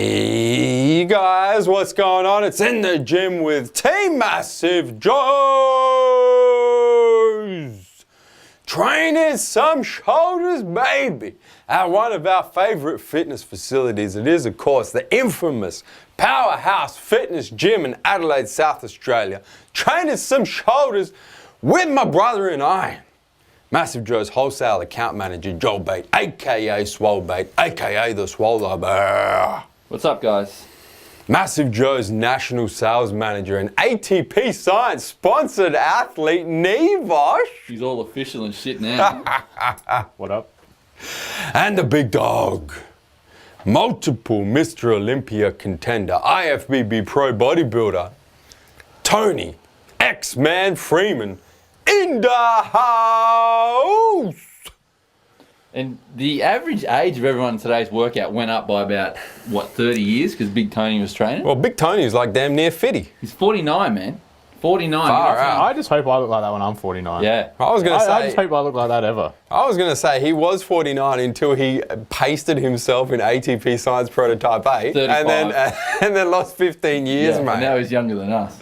Hey guys, what's going on? It's In the Gym with Team MassiveJoes. Training some shoulders, baby, at one of our favorite fitness facilities. It is, of course, the infamous Powerhouse Fitness Gym in Adelaide, South Australia. Training some shoulders with my brother and I, MassiveJoe's Wholesale Account Manager, Joel Bate, aka Swolebate, aka the Swolebate. What's up, guys? MassiveJoe's National Sales Manager and ATP Science sponsored athlete, Neve. He's all official and shit now. What up? And the big dog, multiple Mr. Olympia contender, IFBB pro bodybuilder, Toney, X-Man Freeman, in the house. And the average age of everyone in today's workout went up by about, what, 30 years because Big Toney was training? Well, Big Toney is like damn near 50. He's 49, man. 49. Far out. I just hope I look like that when I'm 49. Yeah. I was gonna say. I just hope I look like that ever. I was gonna say he was 49 until he pasted himself in ATP Science Prototype 8, 35. and then lost 15 years, Yeah, mate. and now he's younger than us.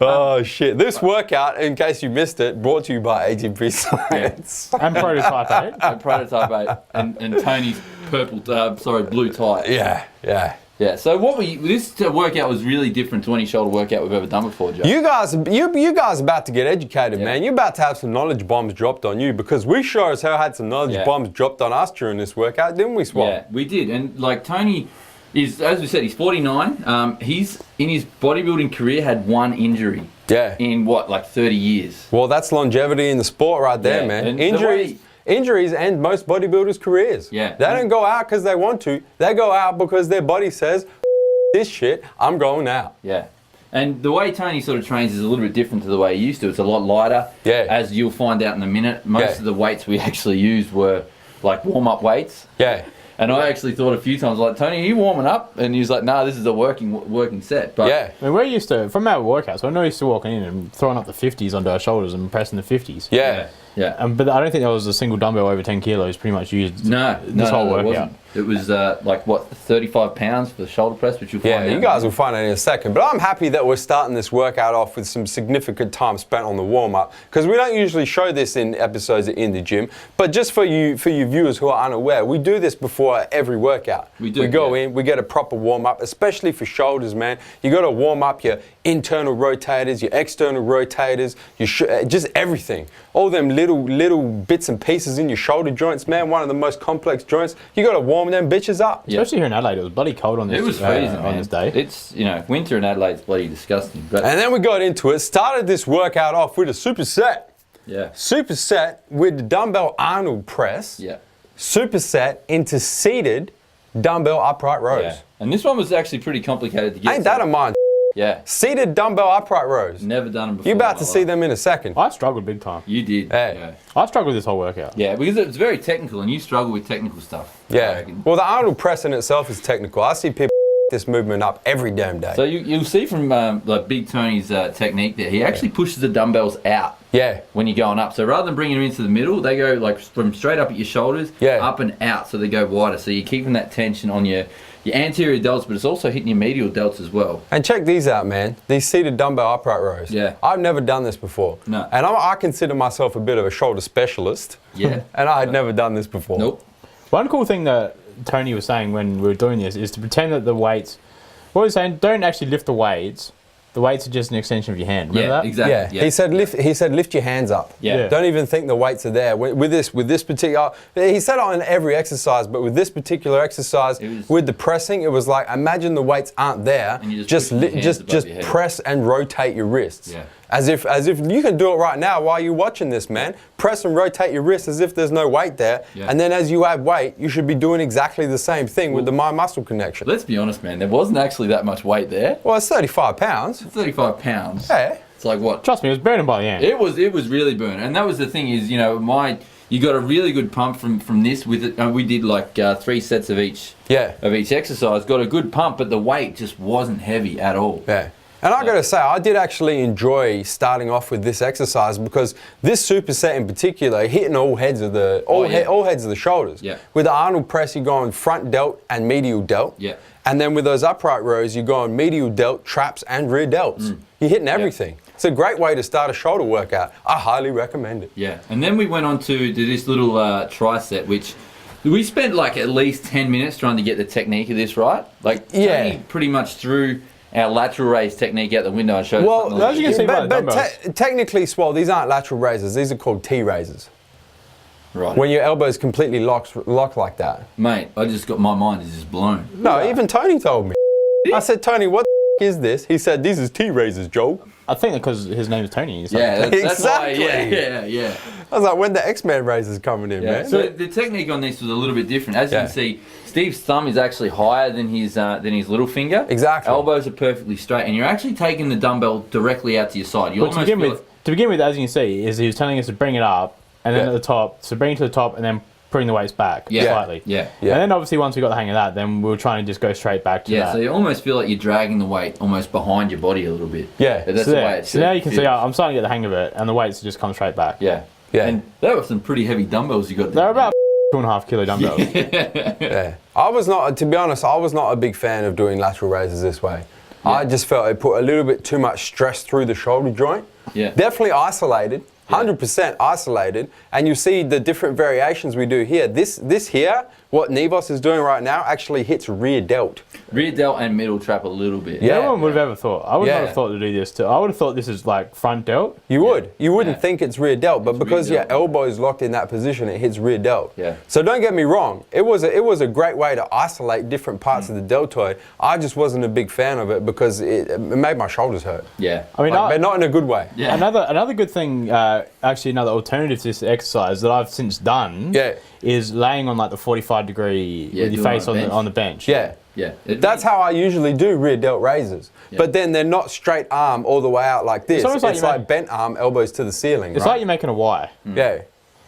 Oh shit! This workout, in case you missed it, brought to you by ATP Science. And Prototype 8. And Prototype 8 and Tony's blue tie. Yeah. Yeah, so this workout was really different to any shoulder workout we've ever done before, Joe. You guys are about to get educated, man. You're about to have some knowledge bombs dropped on you because we sure as hell had some knowledge bombs dropped on us during this workout, didn't we, Swap? Yeah, we did. And like Toney is, as we said, he's 49. He's in his bodybuilding career had one injury. Yeah. In what, like 30 years? Well, that's longevity in the sport right there, man. and Injuries end most bodybuilders' careers. Yeah. They don't go out because they want to. They go out because their body says, this shit, I'm going out. Yeah. And the way Toney sort of trains is a little bit different to the way he used to. It's a lot lighter. Yeah. As you'll find out in a minute. Most of the weights we actually used were like warm-up weights. Yeah. And I actually thought a few times, like, Toney, are you warming up? And he was like, nah, this is a working set. But Yeah. I mean, we're used to, from our workouts, we're not used to walking in and throwing up the 50s onto our shoulders and pressing the 50s. Yeah. But I don't think there was a single dumbbell over 10 kilos pretty much used this whole workout. It wasn't. It was like, what, 35 pounds for the shoulder press, which you'll find out. You guys will find out in a second. But I'm happy that we're starting this workout off with some significant time spent on the warm-up because we don't usually show this in episodes In the Gym. But just for you viewers who are unaware, we do this before every workout. We do. We go in, we get a proper warm-up, especially for shoulders, man. You got to warm up your internal rotators, your external rotators, just everything. All them little bits and pieces in your shoulder joints, man. One of the most complex joints. You got to warm them bitches up. Especially here in Adelaide, it was bloody cold on this. It was freezing, on this day. It's, winter in Adelaide's bloody disgusting. But And then we got into it. Started this workout off with a superset. yeah. Superset with the dumbbell Arnold press. Yeah. Superset into seated dumbbell upright rows. Yeah. And this one was actually pretty complicated to get Ain't that to. a mind? Yeah. Seated dumbbell upright rows. Never done them before. You're about in to my see life. them in a second. I struggled big time. You did. Hey. I struggled with this whole workout. Yeah, because it's very technical and you struggle with technical stuff. I Yeah. reckon. Well, the Arnold press in itself is technical. I see people this movement up every damn day. So you'll see from like Big Toney's technique there, he actually pushes the dumbbells out Yeah. when you're going up. So rather than bringing them into the middle, they go like from straight up at your shoulders, up and out, so they go wider. So you're keeping that tension on your anterior delts, but it's also hitting your medial delts as well. And check these out, man. These seated dumbbell upright rows. Yeah. I've never done this before. No. And I consider myself a bit of a shoulder specialist. Yeah. And I had never done this before. Nope. One cool thing that Toney was saying when we were doing this is to pretend that the weights, what he was saying, don't actually lift the weights. The weights are just an extension of your hand. Remember that? Exactly. Yeah. Yeah. He said lift your hands up. Yeah. Don't even think the weights are there. With this particular, he said it on every exercise, but with this particular exercise, with the pressing, it was like imagine the weights aren't there. And you just push your hands above your head. press and rotate your wrists. Yeah. As if you can do it right now while you're watching this, man. Press and rotate your wrists as if there's no weight there. Yeah. And then as you add weight, you should be doing exactly the same thing with the mind-muscle connection. Let's be honest, man. There wasn't actually that much weight there. Well, it's 35 pounds. 35 pounds. Yeah. It's like what? Trust me, it was burning by the end. It was really burning, and that was the thing is, you got a really good pump from this with it. We did like 3 sets of each. Yeah. Of each exercise, got a good pump, but the weight just wasn't heavy at all. Yeah. And I got to say, I did actually enjoy starting off with this exercise because this superset in particular, hitting all heads of the all heads of the shoulders. Yeah. With the Arnold press, you're going front delt and medial delt. Yeah. And then with those upright rows, you're going medial delt, traps, and rear delts. You're hitting everything. Yeah. It's a great way to start a shoulder workout. I highly recommend it. Yeah. And then we went on to this little tricep, which we spent like at least 10 minutes trying to get the technique of this right. Like, Tony pretty much threw our lateral raise technique out the window and showed us as you can see by the dumbbells. Technically, Swole, these aren't lateral raises. These are called T raises. Right. When your elbow's completely locked like that. Mate, I just got, my mind is just blown. No, even Toney told me. I said, Toney, what the is this? He said, these is T raises, Joe. I think because his name is Toney. Yeah, that's exactly. Why, yeah. I was like, when the X-Men raises coming in, man? So the technique on this was a little bit different. As you can see, Steve's thumb is actually higher than his little finger. Exactly. Elbows are perfectly straight, and you're actually taking the dumbbell directly out to your side. You to begin with, as you can see, is he was telling us to bring it up, and then at the top, so bring it to the top, and then bring the weights back slightly. Yeah. And then obviously once we got the hang of that, then we were trying to just go straight back to that. Yeah, so you almost feel like you're dragging the weight almost behind your body a little bit. Yeah. But that's the way it's so now you can see I'm starting to get the hang of it, and the weights just come straight back. Yeah. And they were some pretty heavy dumbbells you got there. They're about 2.5 kilo dumbbells. Yeah. I was not, to be honest, I was not a big fan of doing lateral raises this way. Yeah. I just felt it put a little bit too much stress through the shoulder joint. Yeah. Definitely isolated. 100% isolated, and you see the different variations we do here. This here, what Neve is doing right now, actually hits rear delt. Rear delt and middle trap a little bit. Yeah. No one would have ever thought. I would not have thought to do this too. I would have thought this is like front delt. You would. You wouldn't think it's rear delt, but because your elbow is locked in that position, it hits rear delt. Yeah. So don't get me wrong. It was a great way to isolate different parts of the deltoid. I just wasn't a big fan of it because it made my shoulders hurt. Yeah. I mean, but not in a good way. Yeah. Another good thing, actually another alternative to this exercise that I've since done is laying on like the 45-degree with your face on the bench. Yeah. Yeah. That's how I usually do rear delt raises. Yeah. But then they're not straight arm all the way out like this. It's like bent arm, elbows to the ceiling. It's like you're making a Y. Yeah.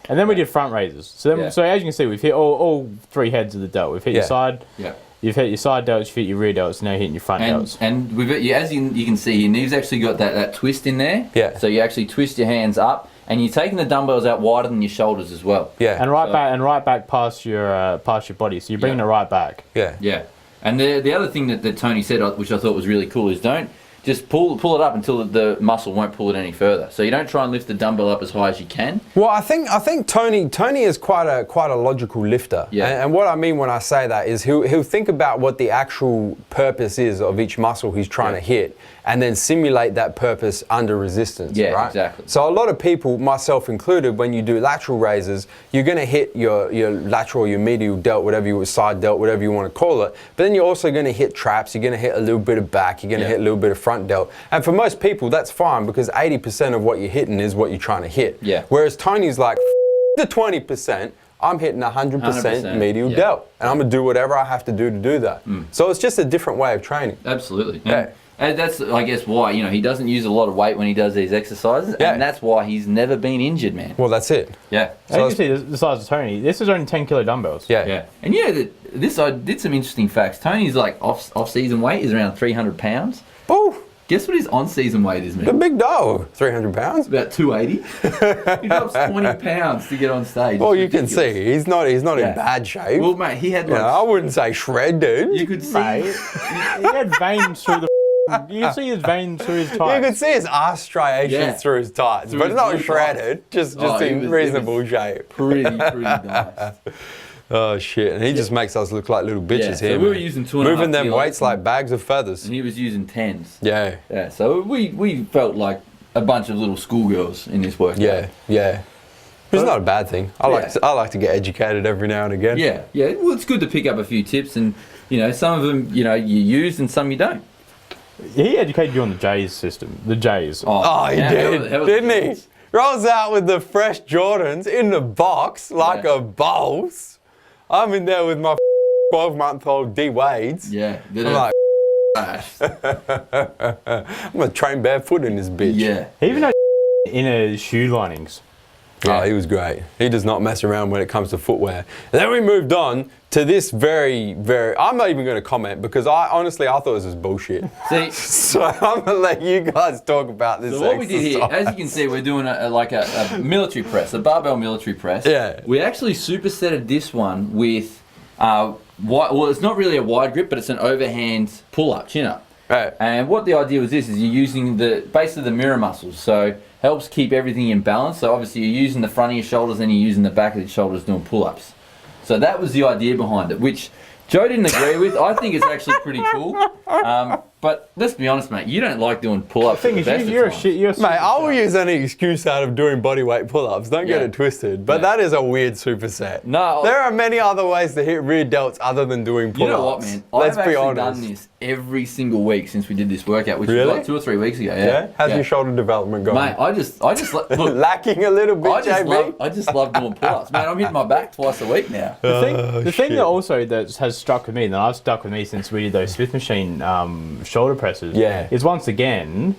And then we did front raises. So as you can see, we've hit all three heads of the delt. We've hit your side. Yeah. You've hit your side delts, you've hit your rear delts, now you're hitting your front delts. And we've as you can see here, Neve's actually got that twist in there. Yeah. So you actually twist your hands up, and you're taking the dumbbells out wider than your shoulders as well. Yeah. And right back past your body. So you're bringing it right back. Yeah. Yeah. And the other thing that Toney said, which I thought was really cool, is don't just pull it up until the muscle won't pull it any further. So you don't try and lift the dumbbell up as high as you can. Well, I think Toney is quite a logical lifter. Yeah. And what I mean when I say that is he'll think about what the actual purpose is of each muscle he's trying to hit, and then simulate that purpose under resistance. Yeah, right? exactly. So a lot of people, myself included, when you do lateral raises, you're going to hit your lateral, your medial delt, side delt, whatever you want to call it. But then you're also going to hit traps. You're going to hit a little bit of back. You're going to hit a little bit of front delt. And for most people, that's fine because 80% of what you're hitting is what you're trying to hit. Yeah. Whereas Tony's like, the 20%. I'm hitting 100% medial delt, and I'm gonna do whatever I have to do that. So it's just a different way of training. Absolutely. And that's, I guess, why he doesn't use a lot of weight when he does these exercises, and that's why he's never been injured, man. Well, that's it. Yeah. So you can see the size of Toney. This is only 10 kilo dumbbells. Yeah. And I did some interesting facts. Tony's like off-season weight is around 300 pounds. Oh. Guess what his on-season weight is, man? The big dog, 300 pounds. About 280. He drops 20 pounds to get on stage. Well, you can see he's not in bad shape. Well, mate, he had I wouldn't say shredded. You could see. He had veins through the. You can see his veins through his tights. You could see his arse striations through his tights, but not shredded. Just in reasonable shape. Pretty nice. Oh shit! And he just makes us look like little bitches here. So we were using 2.5 moving them weights like bags of feathers. And he was using 10s. Yeah. Yeah. So we felt like a bunch of little schoolgirls in this workout. Yeah. It's not a bad thing. I like to get educated every now and again. Yeah. Well, it's good to pick up a few tips, and some of them you use and some you don't. He educated you on the J's system. The J's. Oh, he did, didn't he? Rolls out with the fresh Jordans in the box like a boss. I'm in there with my 12-month-old D Wades. Yeah. I'm like, I'm gonna train barefoot in this bitch. Yeah. He even had inner shoe linings. Oh, he was great. He does not mess around when it comes to footwear. And then we moved on to this very, I'm not even going to comment because honestly, I thought this was bullshit. See, so I'm going to let you guys talk about this. So what we did here, as you can see, we're doing a military press, a barbell military press. Yeah. We actually supersetted this one with, well, it's not really a wide grip, but it's an overhand pull-up, chin-up. Right. And what the idea was this, is you're using basically the mirror muscles. So helps keep everything in balance. So obviously you're using the front of your shoulders and you're using the back of your shoulders doing pull-ups. So that was the idea behind it, which Joe didn't agree with. I think it's actually pretty cool. But let's be honest, mate, you don't like doing pull-ups. The thing is, you're a shit. Mate, I will use any excuse out of doing bodyweight pull-ups. Don't get it twisted. But that is a weird superset. No. There are many other ways to hit rear delts other than doing pull-ups. You know what, man? Let's I've be actually honest. done this every single week since we did this workout, which Really? was like 2 or 3 weeks ago. Yeah? How's your shoulder development going? Mate, I just look, lacking a little bit, JB? I just love doing pull-ups. Man, I'm hitting my back twice a week now. The thing that also that has stuck with me, and I've stuck with me since we did those Smith machine shoulder presses, is once again,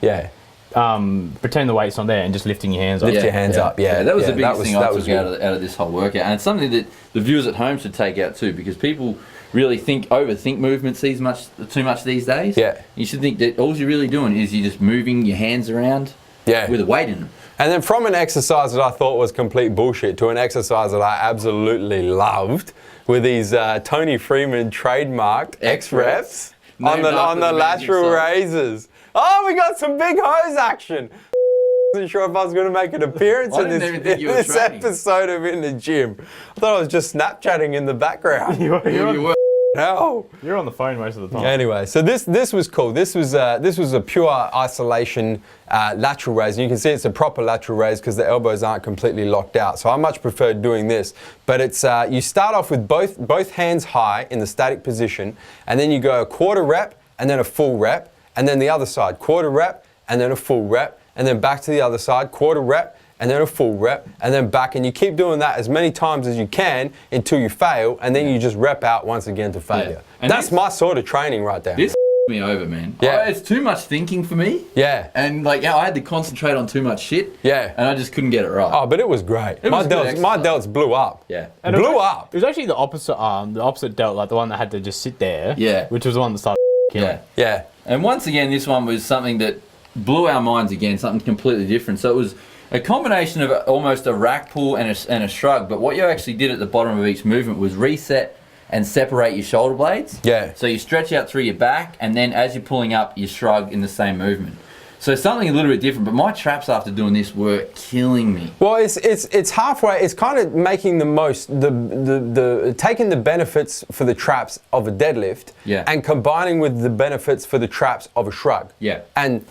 pretend the weight's not there and just lifting your hands up. Lift your hands up, that was the biggest thing I took out of this whole workout. And it's something that the viewers at home should take out too, because people really overthink movements too much these days. Yeah. You should think that all you're really doing is you're just moving your hands around with a weight in them. And then from an exercise that I thought was complete bullshit to an exercise that I absolutely loved with these Toney Freeman trademarked X-reps on the lateral raises. Oh, we got some big hose action. I wasn't sure if I was going to make an appearance in this episode of In the Gym. I thought I was just Snapchatting in the background. You were. No. You're on the phone most of the time. Anyway, so this was cool. This was a pure isolation lateral raise. And you can see it's a proper lateral raise because the elbows aren't completely locked out. So I much preferred doing this. But it's you start off with both hands high in the static position, and then you go a quarter rep and then a full rep, and then the other side, quarter rep and then a full rep, and then back to the other side, quarter rep and then a full rep, and then back, and you keep doing that as many times as you can until you fail, and then you just rep out once again to failure. And that's my sort of training right there. This me over, man. Yeah. It's too much thinking for me. Yeah. And I had to concentrate on too much shit. Yeah. And I just couldn't get it right. Oh, but it was great. My delts blew up. Yeah. And blew up. It was actually the opposite delt, like the one that had to just sit there. Yeah. Which was the one that started killing. Yeah. And once again, this one was something that blew our minds again, something completely different. So it was a combination of almost a rack pull and a shrug, but what you actually did at the bottom of each movement was reset and separate your shoulder blades. Yeah. So you stretch out through your back, and then as you're pulling up, you shrug in the same movement. So something a little bit different, but my traps after doing this were killing me. Well, it's halfway. It's kind of making the most, taking the benefits for the traps of a deadlift, and combining with the benefits for the traps of a shrug. Yeah. And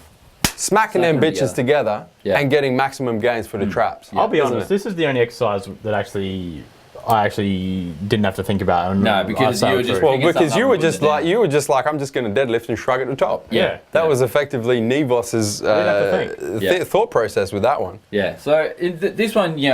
smacking them bitches together and getting maximum gains for the traps. I'll be honest, this is the only exercise that I actually didn't have to think about. No, because you were just because you were just like I'm just going to deadlift and shrug at the top. Yeah, that was effectively Nevos's thought process with that one. Yeah. So this one, we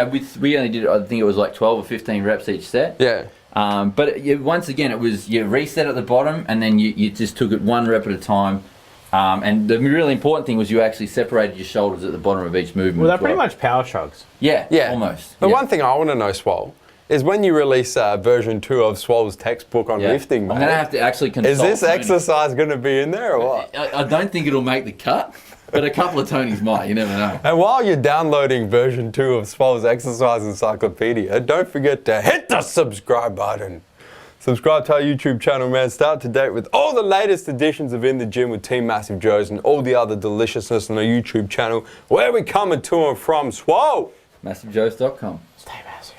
only did, I think it was like 12 or 15 reps each set. Yeah. But once again, it was you reset at the bottom, and then you just took it one rep at a time. And the really important thing was you actually separated your shoulders at the bottom of each movement. Well, they're pretty much power shrugs. Yeah, almost. But one thing I want to know, Swole, is when you release version 2 of Swole's textbook on lifting, mate, I'm going to have to actually consult. Is this exercise going to be in there or what? I don't think it'll make the cut, but a couple of Tonys might. You never know. And while you're downloading version 2 of Swole's exercise encyclopedia, don't forget to hit the subscribe button. Subscribe to our YouTube channel, man. Stay up to date with all the latest editions of In the Gym with Team MassiveJoes and all the other deliciousness on our YouTube channel. Where we coming to and from, Swole? MassiveJoes.com. Stay massive.